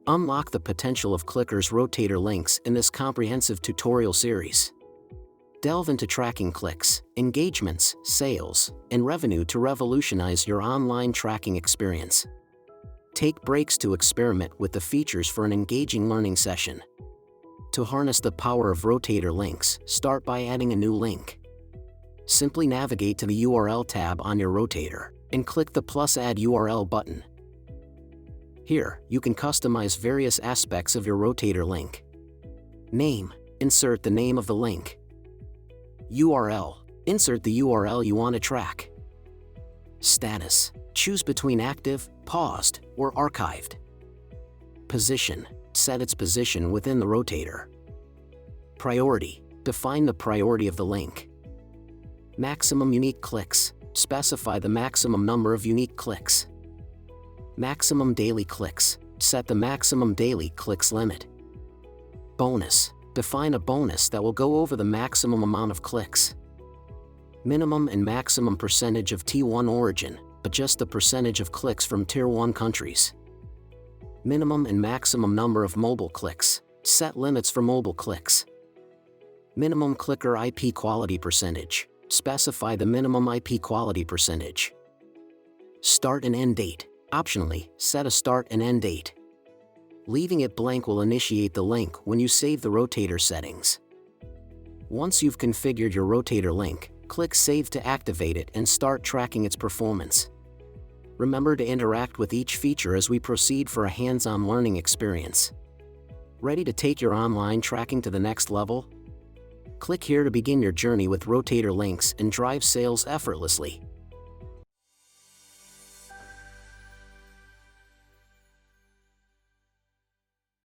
Unlock the potential of Clicker's Rotator Links in this comprehensive tutorial series. Delve into tracking clicks, engagements, sales, and revenue to revolutionize your online tracking experience. Take breaks to experiment with the features for an engaging learning session. To harness the power of Rotator Links, start by adding a new link. Simply navigate to the URL tab on your Rotator and click the plus Add URL button. Here, you can customize various aspects of your Rotator link. Name: insert the name of the link. URL: insert the URL you want to track. Status: choose between active, paused, or archived. Position: set its position within the Rotator. Priority: define the priority of the link. Maximum unique clicks: specify the maximum number of unique clicks. Maximum daily clicks: set the maximum daily clicks limit. Bonus: define a bonus that will go over the maximum amount of clicks. Minimum and maximum percentage of T1 origin: adjust the percentage of clicks from Tier 1 countries. Minimum and maximum number of mobile clicks: set limits for mobile clicks. Minimum clicker IP quality percentage: specify the minimum IP quality percentage. Start and end date: optionally, set a start and end date. Leaving it blank will initiate the link when you save the Rotator settings. Once you've configured your Rotator link, click Save to activate it and start tracking its performance. Remember to interact with each feature as we proceed for a hands-on learning experience. Ready to take your online tracking to the next level? Click here to begin your journey with Rotator Links and drive sales effortlessly.